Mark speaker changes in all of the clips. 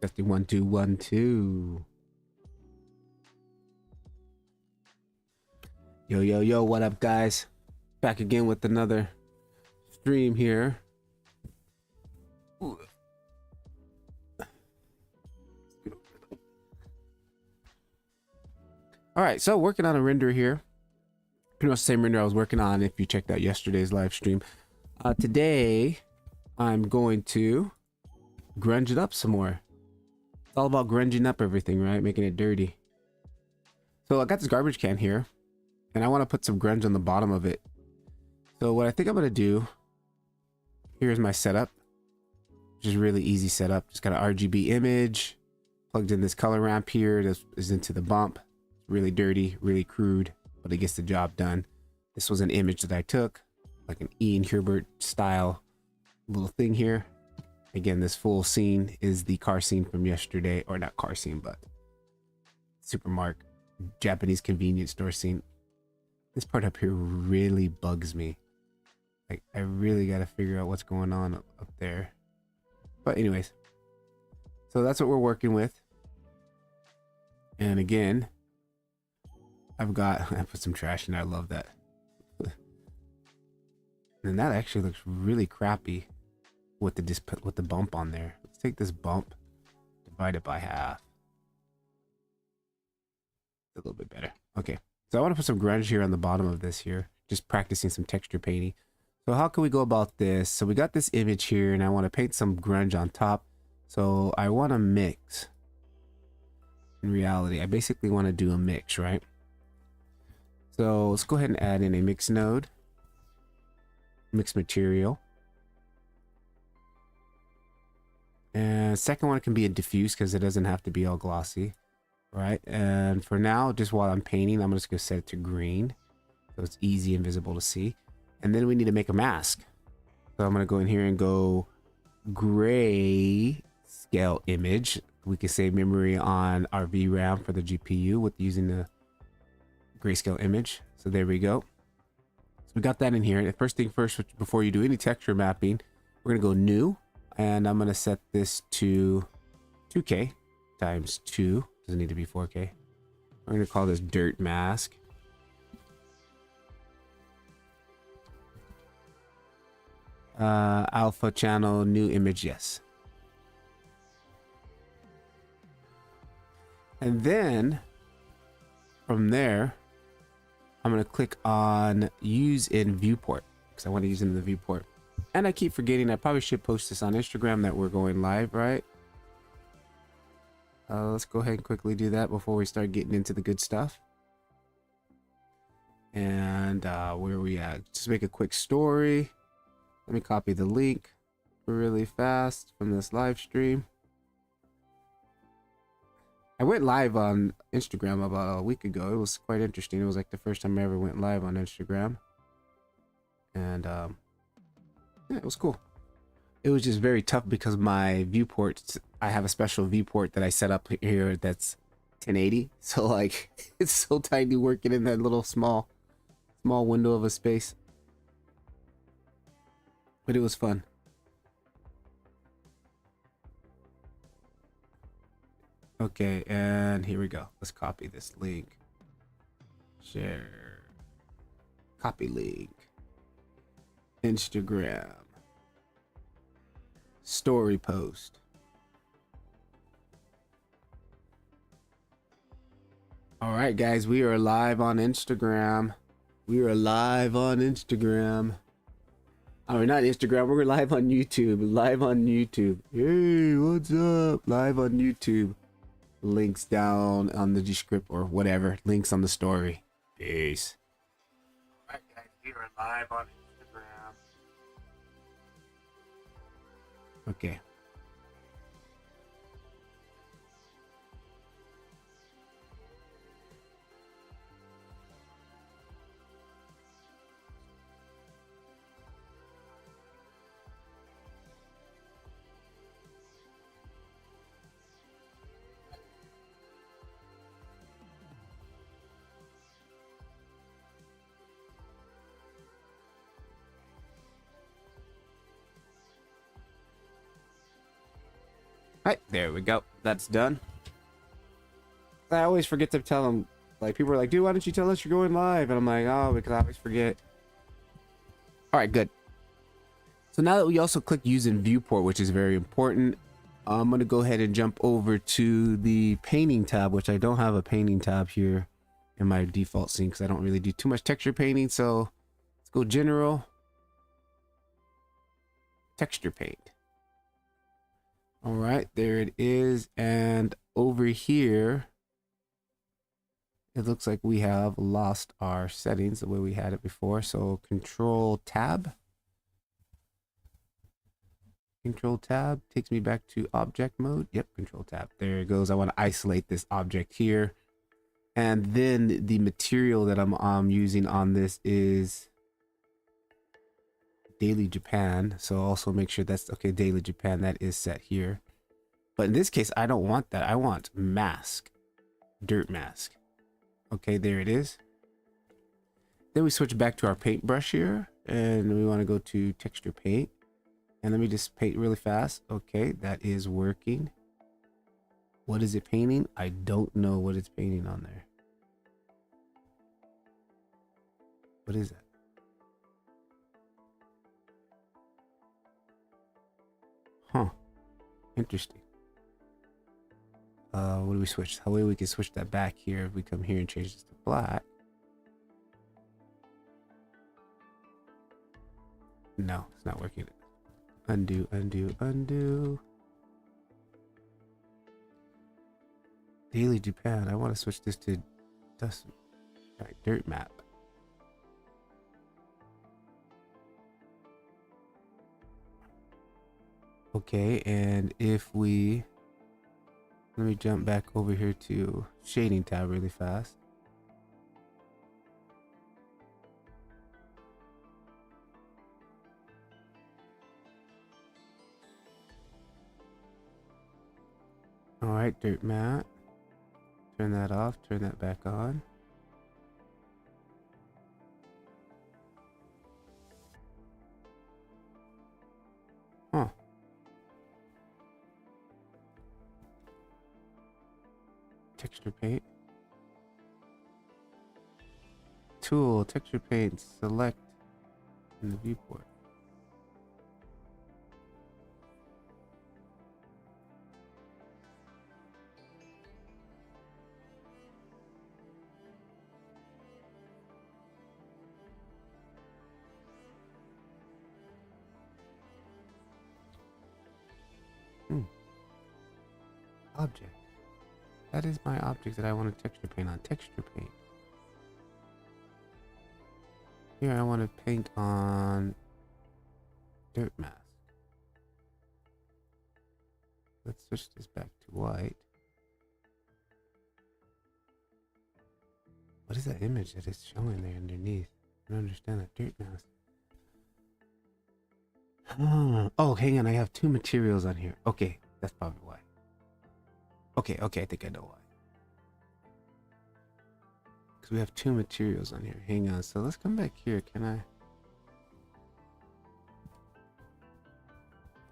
Speaker 1: Testing 1 2 1 2. Yo yo yo, what up guys? Back again with another stream here. Ooh. All right, so working on a render here. Pretty much the same render I was working on if you checked out yesterday's live stream. Today I'm going to grunge it up some more. It's all about grunging up everything, right? Making it dirty. So I got this garbage can here and I want to put some grunge on the bottom of it. So what I think I'm going to do, here's my setup, which is really easy setup. Just got an RGB image, plugged in this color ramp here. This is into the bump. Really dirty, really crude, but it gets the job done. This was an image that I took, like an Ian Hubert style little thing here. Again, this full scene is the car scene from yesterday, or not car scene, but supermarket, Japanese convenience store scene. This part up here really bugs me. Like, I really got to figure out what's going on up there. But anyways, so that's what we're working with. And again, I put some trash in there. I love that. And that actually looks really crappy with the bump on there. Let's take this bump, divide it by half. A little bit better. Okay, so I want to put some grunge here on the bottom of this here, just practicing some texture painting. So how can we go about this? So we got this image here and I want to paint some grunge on top. So I want to mix. In reality, I basically want to do a mix, right? So let's go ahead and add in a mix node, mix material. And second one can be a diffuse because it doesn't have to be all glossy, right? And for now, just while I'm painting, I'm just gonna set it to green so it's easy and visible to see. And then we need to make a mask. So I'm gonna go in here and go gray scale image. We can save memory on our VRAM for the GPU with using the grayscale image. So there we go. So we got that in here. The first thing first, before you do any texture mapping, we're gonna go new, and I'm gonna set this to 2K times 2. Doesn't need to be 4K. We're gonna call this dirt mask. Alpha channel, new image, yes. And then from there, I'm going to click on use in viewport because I want to use it in the viewport. And I keep forgetting, I probably should post this on Instagram that we're going live, right? Let's go ahead and quickly do that before we start getting into the good stuff. And where are we at? Just make a quick story. Let me copy the link really fast from this live stream. I went live on Instagram about a week ago. It was quite interesting. It was like the first time I ever went live on Instagram. And yeah, it was cool. It was just very tough because my viewports, I have a special viewport that I set up here that's 1080. So like, it's so tiny working in that little small window of a space. But it was fun. Okay, and here we go. Let's copy this link. Share. Copy link. Instagram. Story post. All right, guys, we are live on Instagram. We are live on Instagram. Oh, not Instagram. We're live on YouTube. Live on YouTube. Hey, what's up? Live on YouTube. Links down on the description or whatever. Links on the story. Peace. All right, guys, we are live on Instagram. Okay. All right, there we go. that's done. I always forget to tell them. Like, people are like, dude, why don't you tell us you're going live? And I'm like, oh, because I always forget. All right, good. So now that we also click use in viewport, which is very important, I'm going to go ahead and jump over to the painting tab, which I don't have a painting tab here in my default scene because I don't really do too much texture painting. So let's go general, texture paint. All right, there it is. And over here, it looks like we have lost our settings the way we had it before. So control tab. Control tab takes me back to object mode. Yep, control tab. There it goes. I want to isolate this object here. And then the material that I'm using on this is Daily Japan. So also make sure that's okay. Daily Japan, that is set here. But in this case, I don't want that. I want mask, dirt mask. Okay, there it is. Then we switch back to our paintbrush here, and we want to go to texture paint. And let me just paint really fast. Okay, that is working. What is it painting? I don't know what it's painting on there. What is that? Huh. Interesting. What do we switch? How way we can switch that back here if we come here and change this to black. No, it's not working. Undo, undo, undo. Daily Japan. I want to switch this to dust. All right, dirt map. Okay, and if we, let me jump back over here to shading tab really fast. All right, dirt mat. Turn that off, turn that back on. Huh. Texture paint. Tool, texture paint, select in the viewport. Object. That is my object that I want to texture paint on. Texture paint. Here I want to paint on dirt mask. Let's switch this back to white. What is that image that is showing there underneath? I don't understand that. Dirt mask. Oh, hang on. I have two materials on here. Okay, that's probably why. Okay, I think I know why. Because we have two materials on here. Hang on. So let's come back here. Can I?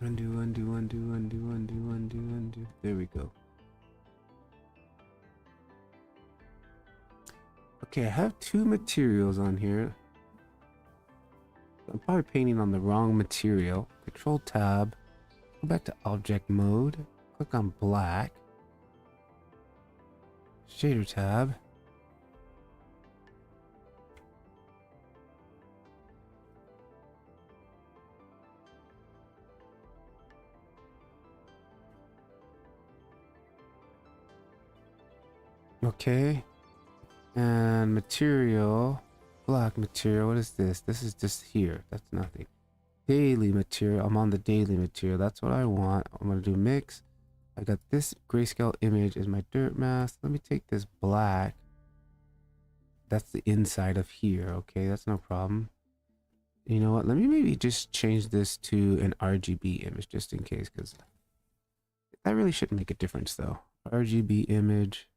Speaker 1: Undo, undo, undo, undo, undo, undo, undo. There we go. Okay, I have two materials on here. I'm probably painting on the wrong material. Control tab. Go back to object mode. Click on black. Shader tab. Okay. And material. Black material. What is this? This is just here. That's nothing. Daily material. I'm on the daily material. That's what I want. I'm going to do mix. I got this grayscale image as my dirt mask. Let me take this black. That's the inside of here. Okay, that's no problem. You know what? Let me maybe just change this to an RGB image just in case, because that really shouldn't make a difference though. RGB image.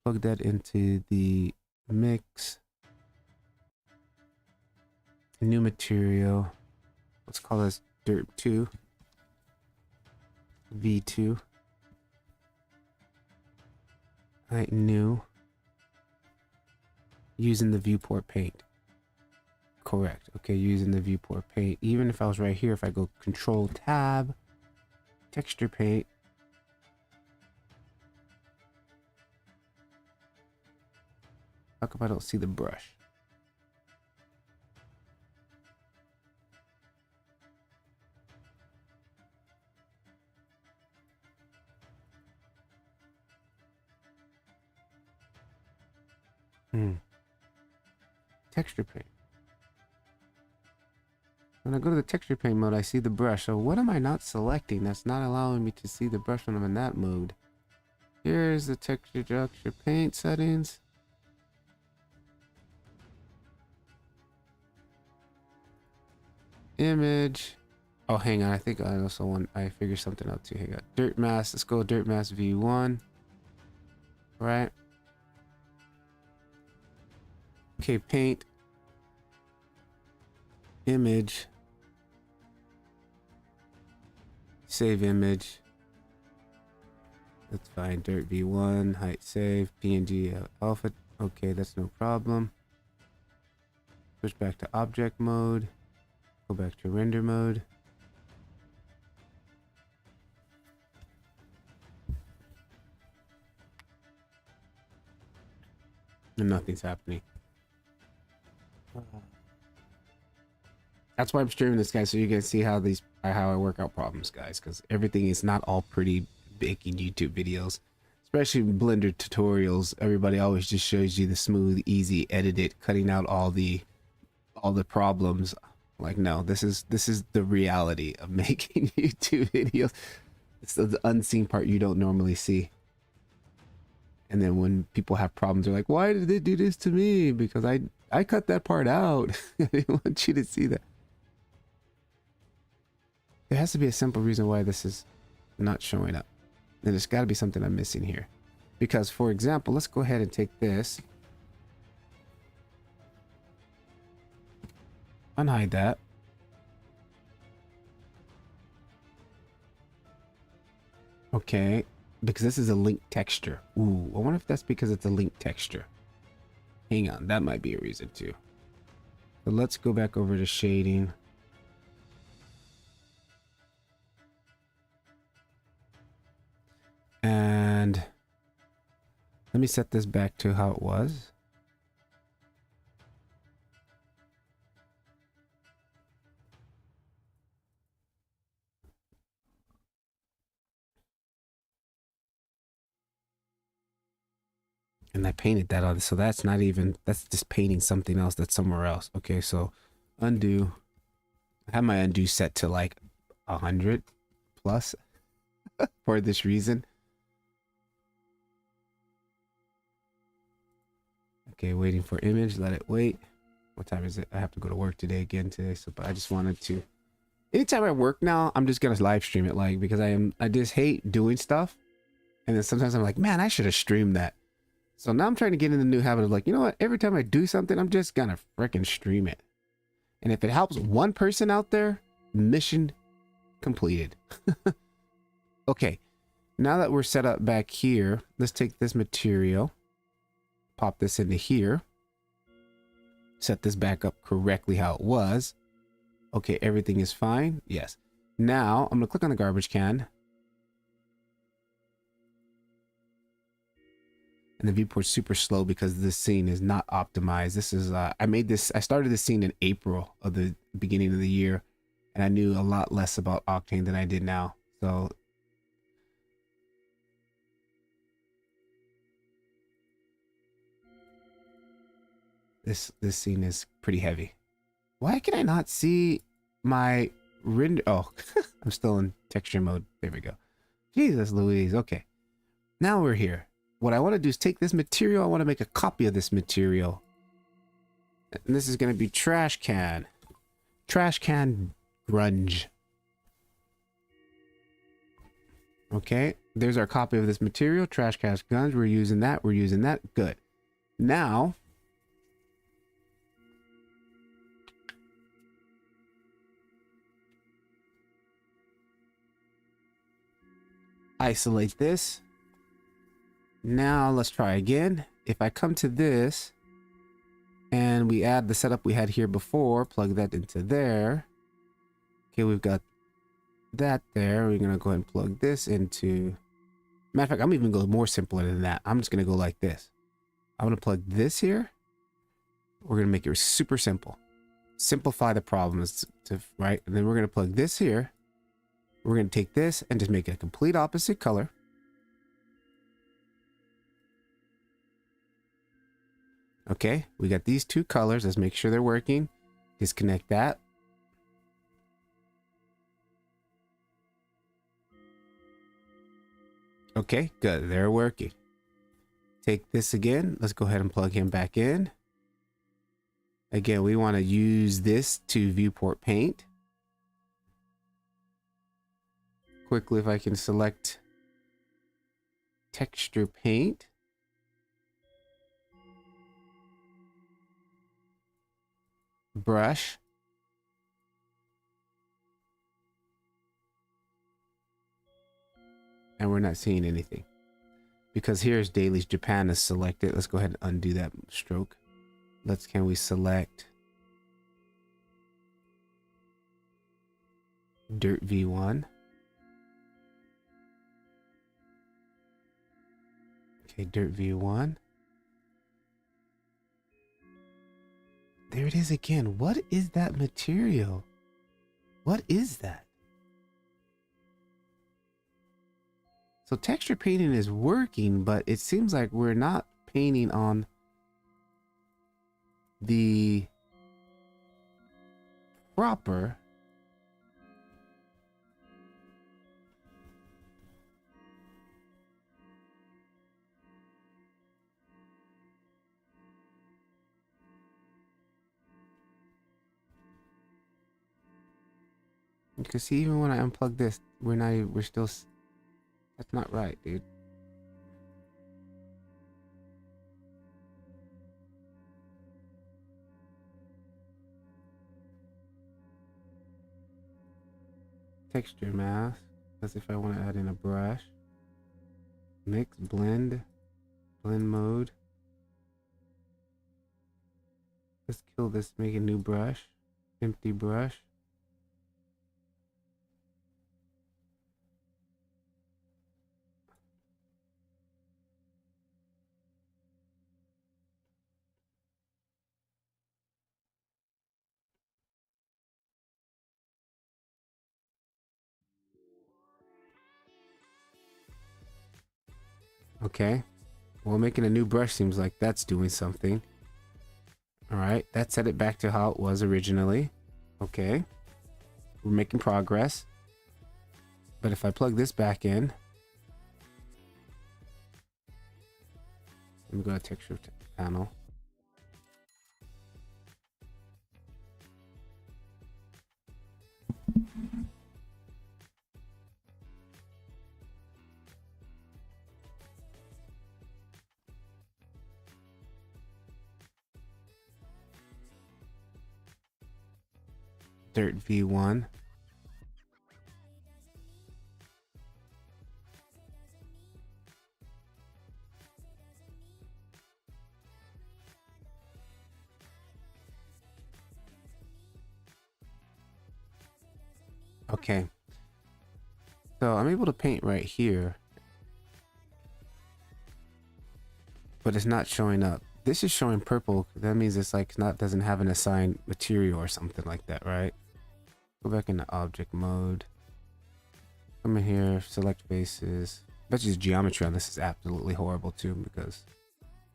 Speaker 1: Plug that into the mix. New material. Let's call this dirt 2. V2. Height new. Using the viewport paint. Correct. Okay, using the viewport paint. Even if I was right here, if I go Control Tab, texture paint. How come I don't see the brush? Texture paint. When I go to the texture paint mode, I see the brush. So what am I not selecting that's not allowing me to see the brush when I'm in that mode? Here's the texture paint settings. Image. Oh, hang on. I think I also want, I figured something out too. Hang on. Dirt mask. Let's go dirt mask V1. Right. Okay, paint. Image. Save image. That's fine. Dirt V1. Height save. PNG alpha. Okay, that's no problem. Switch back to object mode. Go back to render mode. And nothing's happening. That's why I'm streaming this, guys, so you can see how I work out problems, guys, because everything is not all pretty big in YouTube videos, especially Blender tutorials. Everybody always just shows you the smooth, easy, edited, cutting out all the problems. Like, no, this is the reality of making YouTube videos. It's the unseen part you don't normally see. And then when people have problems, they're like, why did they do this to me? Because I cut that part out. I didn't want you to see that. There has to be a simple reason why this is not showing up. And there's got to be something I'm missing here. Because, for example, let's go ahead and take this. Unhide that. Okay. Because this is a link texture. Ooh, I wonder if that's because it's a link texture. Hang on, that might be a reason too. But let's go back over to shading. And let me set this back to how it was. And I painted that on, so that's not even, that's just painting something else that's somewhere else. Okay, so undo. I have my undo set to like 100 plus for this reason. Okay, waiting for image, let it wait. What time is it? I have to go to work today so but I just wanted to, anytime I work now, I'm just gonna live stream it, like, because I just hate doing stuff. And then sometimes I'm like, man, I should have streamed that. So now I'm trying to get in the new habit of like, you know what? Every time I do something, I'm just gonna freaking stream it. And if it helps one person out there, mission completed. Okay, now that we're set up back here, let's take this material, pop this into here, set this back up correctly how it was. Okay, everything is fine. Yes. Now I'm gonna click on the garbage can. And the viewport's super slow because this scene is not optimized. This is, I started this scene in April of the beginning of the year, and I knew a lot less about Octane than I did now. So this scene is pretty heavy. Why can I not see my render? Oh, I'm still in texture mode. There we go. Jesus Louise. Okay. Now we're here. What I want to do is take this material. I want to make a copy of this material. And this is going to be trash can. Trash can grunge. Okay. There's our copy of this material. Trash can grunge. We're using that. We're using that. Good. Now, isolate this. Now let's try again. If I come to this and we add the setup we had here before, plug that into there. Okay, we've got that there. We're gonna go ahead and plug this into, matter of fact, I'm even going more simpler than that. I'm just gonna go like this. I'm gonna plug this here. We're gonna make it super simple. Simplify the problems to right, and then we're gonna plug this here. We're gonna take this and just make it a complete opposite color. Okay, we got these two colors. Let's make sure they're working. Disconnect that. Okay, good. They're working. Take this again. Let's go ahead and plug him back in. Again, we want to use this to viewport paint. Quickly, if I can select texture paint. Brush. And we're not seeing anything. Because here's Dailies Japan is selected. Let's go ahead and undo that stroke. Can we select Dirt V1? Okay, Dirt V1. There it is again. What is that material? What is that? So texture painting is working, but it seems like we're not painting on the proper you can see even when I unplug this, we're still, that's not right, dude. Texture mask. That's if I want to add in a brush. Mix, blend mode. Let's kill this, make a new brush. Empty brush. Okay. Well, making a new brush seems like that's doing something. All right. That set it back to how it was originally. Okay. We're making progress. But if I plug this back in, let me go to texture panel. Dirt V1. Okay. So I'm able to paint right here. But it's not showing up. This is showing purple. That means it's like doesn't have an assigned material or something like that, right? Go back into object mode. Come in here, select faces. Bet you geometry on this is absolutely horrible too, because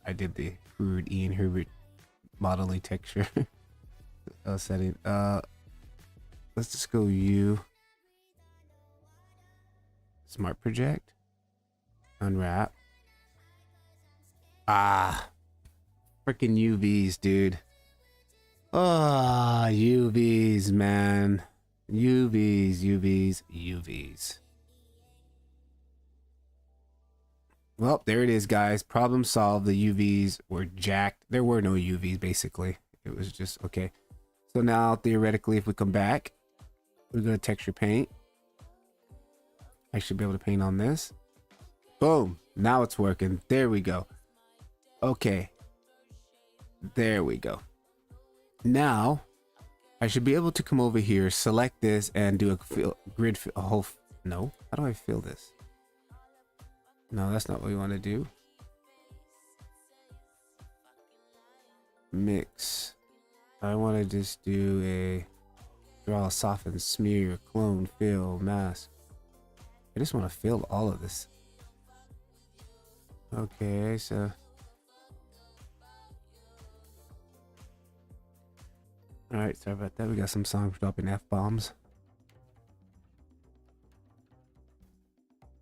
Speaker 1: I did the Ian Herbert modeling texture setting. Let's just go U. Smart project. Unwrap. Ah, freaking UVs, dude. Ah, UVs, man. UVs. Well, there it is, guys. Problem solved. The UVs were jacked. There were no UVs, basically. It was just, okay. So now, theoretically, if we come back, we go to texture paint. I should be able to paint on this. Boom. Now it's working. There we go. Okay. There we go. Now I should be able to come over here, select this, and do a grid. No. How do I fill this? No, that's not what we want to do. Mix. I want to just do a draw, soften, smear, clone, fill, mask. I just want to fill all of this. Okay, so all right, sorry about that. We got some songs dropping F-bombs.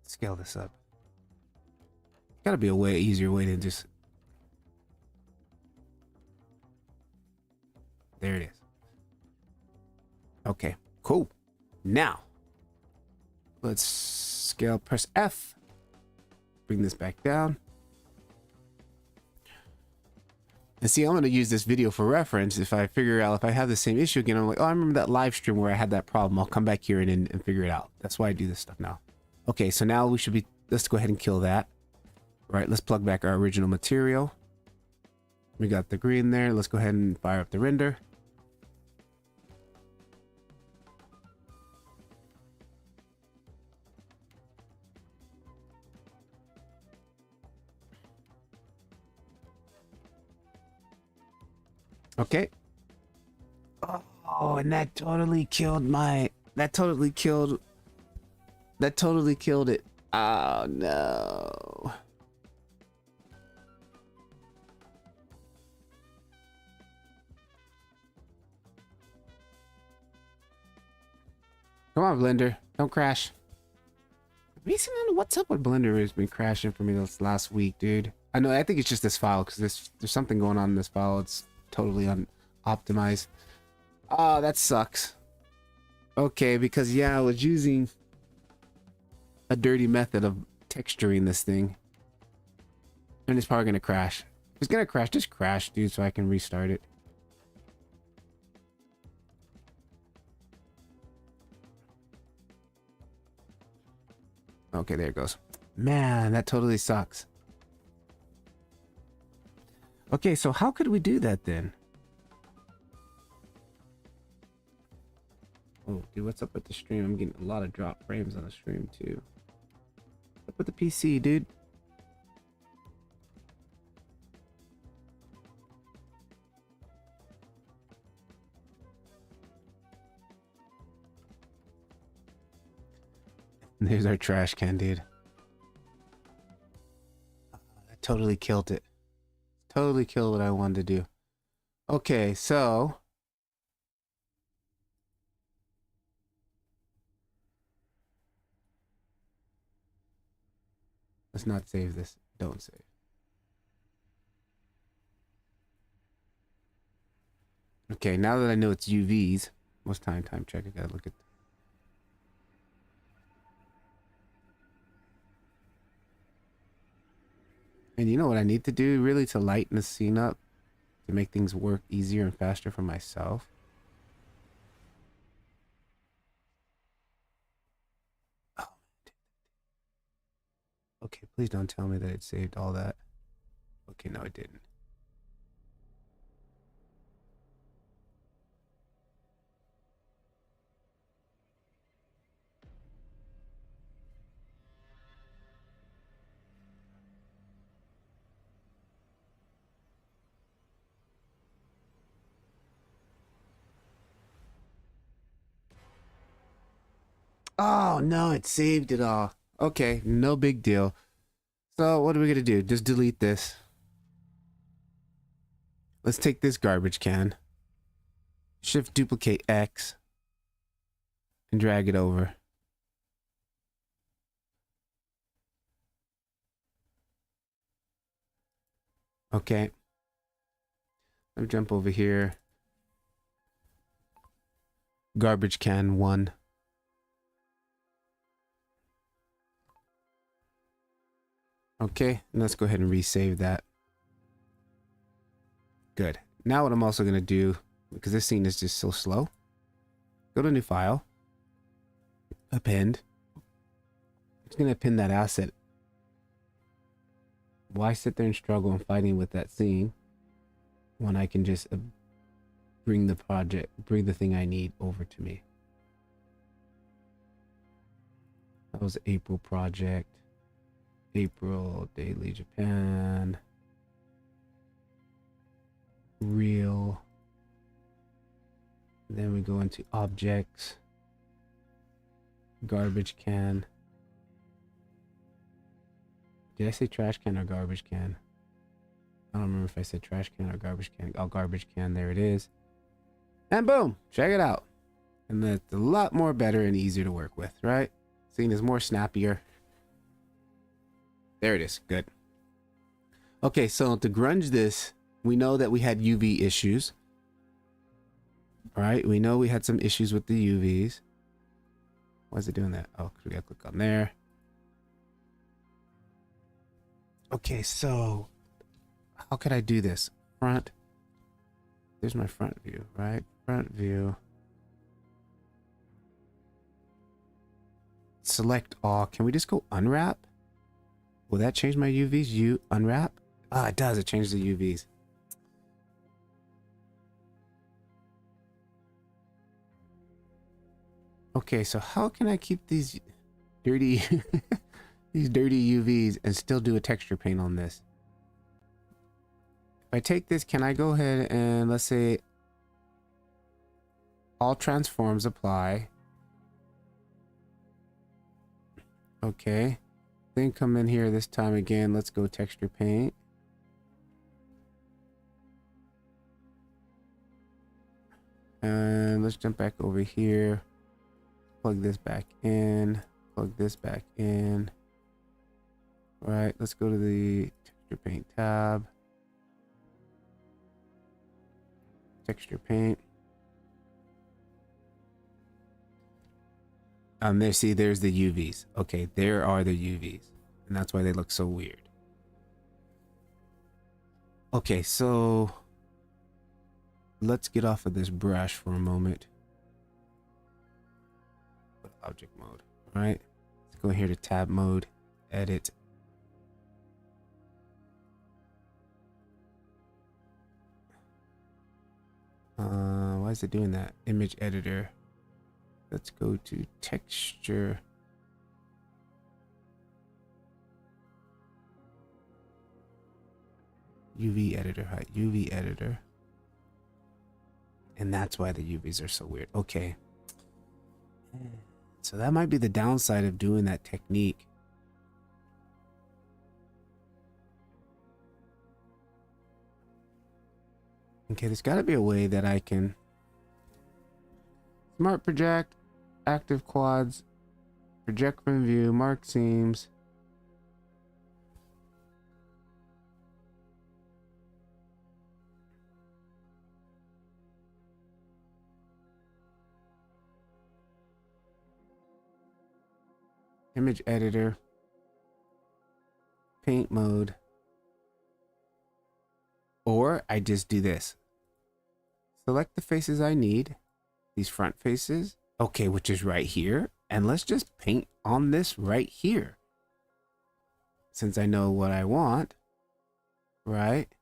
Speaker 1: Scale this up. Gotta be a way easier way than just. There it is. Okay, cool. Now let's scale, press F. Bring this back down. And see, I'm going to use this video for reference. If I figure out if I have the same issue again, I'm like, oh, I remember that live stream where I had that problem. I'll come back here and figure it out. That's why I do this stuff now. Okay, so now we should be, let's go ahead and kill that. All right, let's plug back our original material. We got the green there. Let's go ahead and fire up the render. Okay. Oh, and that totally killed that totally killed it. Oh no. Come on, Blender. Don't crash. Recently, I don't know what's up with Blender. Has been crashing for me this last week, dude. I think it's just this file because there's something going on in this file. It's totally unoptimized. Oh, that sucks. Okay, because yeah, I was using a dirty method of texturing this thing. And it's probably gonna crash. If it's gonna crash, just crash, dude, so I can restart it. Okay, there it goes. Man, that totally sucks. Okay, so how could we do that then? Oh, dude, what's up with the stream? I'm getting a lot of drop frames on the stream too. What's up with the PC, dude? There's our trash can, dude. I totally killed it. Totally killed what I wanted to do. Okay, so let's not save this. Don't save. Okay, now that I know it's UVs, what's time check? I gotta look at. And you know what I need to do really to lighten the scene up, to make things work easier and faster for myself? Oh, okay, please don't tell me that it saved all that. Okay, no, it didn't. Oh, no, it saved it all. Okay, no big deal. So what are we gonna do? Just delete this. Let's take this garbage can. Shift duplicate X. And drag it over. Okay. Let me jump over here. Garbage can 1. Okay, and let's go ahead and resave that. Good. Now what I'm also going to do, because this scene is just so slow, go to new file, append. I'm just going to append that asset Why sit there and struggle and fighting with that scene when I can just bring the thing I need over to me? That was April project. April Daily Japan. Real. Then we go into objects. Garbage can. Did I say trash can or garbage can? I don't remember if I said trash can or garbage can. Oh, garbage can. There it is. And boom! Check it out. And that's a lot more better and easier to work with, right? Scene is more snappier. There it is. Good. Okay, so to grunge this, we know that we had UV issues. All right, we know we had some issues with the UVs. Why is it doing that? Oh, we gotta click on there. Okay, so how could I do this? Front. There's my front view, right? Front view. Select all. Can we just go unwrap? Will that change my UVs? Unwrap? Ah, it does. It changed the UVs. Okay, so how can I keep these dirty these dirty UVs and still do a texture paint on this? If I take this, can I go ahead and let's say all transforms apply? Okay. Then come in here this time again. Let's go texture paint. And let's jump back over here. Plug this back in. Plug this back in. All right, let's go to the texture paint tab. Texture paint. There, see, there's the UVs. Okay, there are the UVs. And that's why they look so weird. Okay, so let's get off of this brush for a moment. Object mode. All right, let's go here to tab mode, edit. Why is it doing that? Image editor. Let's go to texture. UV editor, height, UV editor. And that's why the UVs are so weird. Okay. So that might be the downside of doing that technique. Okay, there's got to be a way that I can smart project, active quads, project from view, mark seams. Image editor, paint mode, or I just do this. Select the faces I need, these front faces, okay, which is right here, and let's just paint on this right here. Since I know what I want, right?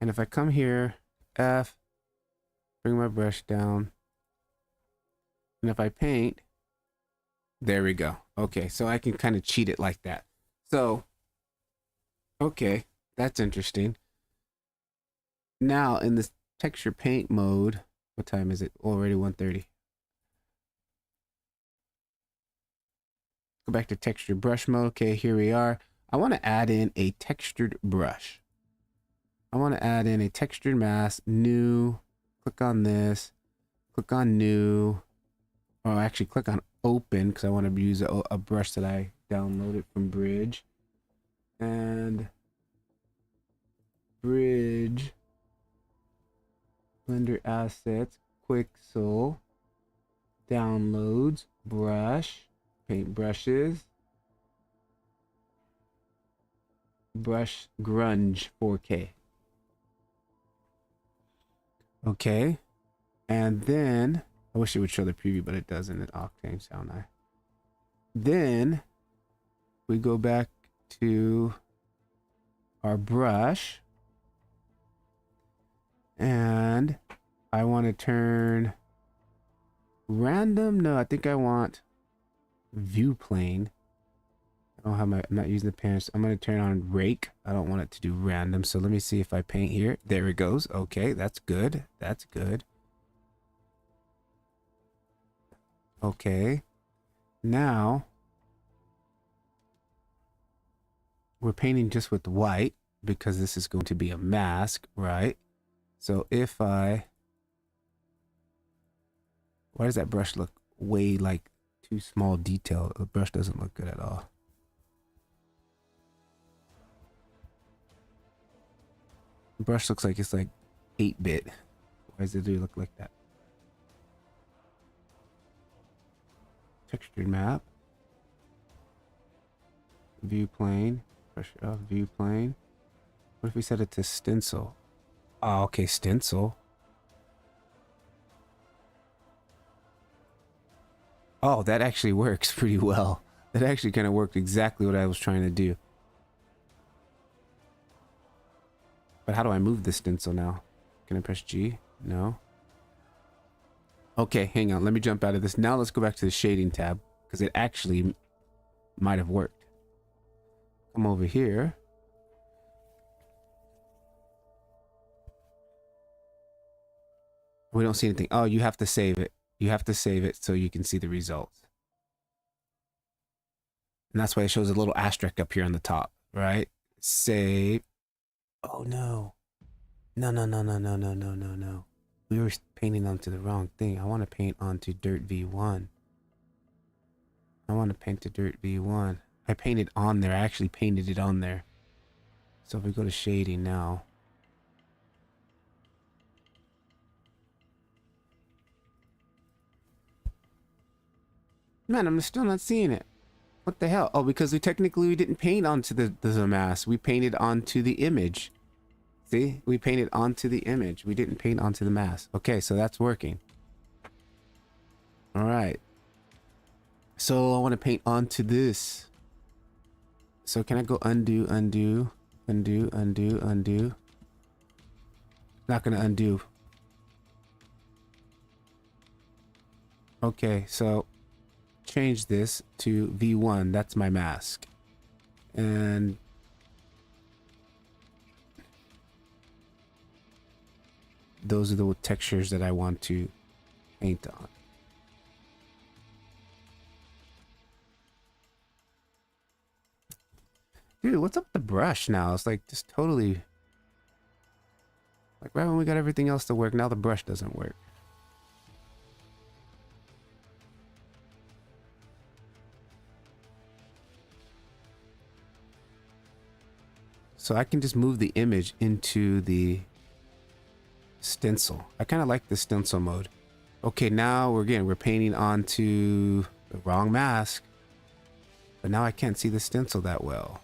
Speaker 1: And if I come here, F, bring my brush down. And if I paint, there we go. Okay, so I can kind of cheat it like that. So, okay, that's interesting. Now in this texture paint mode, what time is it? Already 1:30. Go back to texture brush mode. Okay, here we are. I want to add in a textured brush. I want to add in a textured mask, new. Click on this, click on new, or actually click on open because I want to use a brush that I downloaded from Bridge. And Bridge, Blender Assets, Quixel, Downloads, Brush, Paint Brushes, Brush Grunge 4K. Okay, and then I wish it would show the preview, but it doesn't in Octane Sound Eye. Then we go back to our brush, and I want to turn random. No, I think I want view plane. I don't have my, I'm not using the pen. So I'm going to turn on rake. I don't want it to do random. So let me see if I paint here. There it goes. Okay, that's good. That's good. Okay. Now we're painting just with white because this is going to be a mask, right? So if I, why does that brush look way like too small detail? The brush doesn't look good at all. The brush looks like it's like 8-bit. Why does it do look like that? Textured map. View plane. Brush off view plane. What if we set it to stencil? Oh, okay, stencil. Oh, that actually works pretty well. That actually kind of worked exactly what I was trying to do. But how do I move the stencil now? Can I press G? No. Okay, hang on. Let me jump out of this. Now let's go back to the shading tab because it actually might have worked. Come over here. We don't see anything. Oh, you have to save it. You have to save it so you can see the results. And that's why it shows a little asterisk up here on the top, right? Save. Oh, no. No. We were painting onto the wrong thing. I want to paint onto Dirt V1. I want to paint to Dirt V1. I painted on there. I actually painted it on there. So if we go to shading now. Man, I'm still not seeing it. What the hell? Oh, because we didn't paint onto the mask. We painted onto the image. See? We painted onto the image. We didn't paint onto the mask. Okay, so that's working. All right. So I want to paint onto this. So can I go undo? Not going to undo. Okay, so change this to V1. That's my mask. And those are the textures that I want to paint on. Dude, what's up with the brush now? It's like just totally... Like right when we got everything else to work, now the brush doesn't work. So I can just move the image into the stencil. I kind of like the stencil mode. Okay, now we're painting onto the wrong mask. But now I can't see the stencil that well.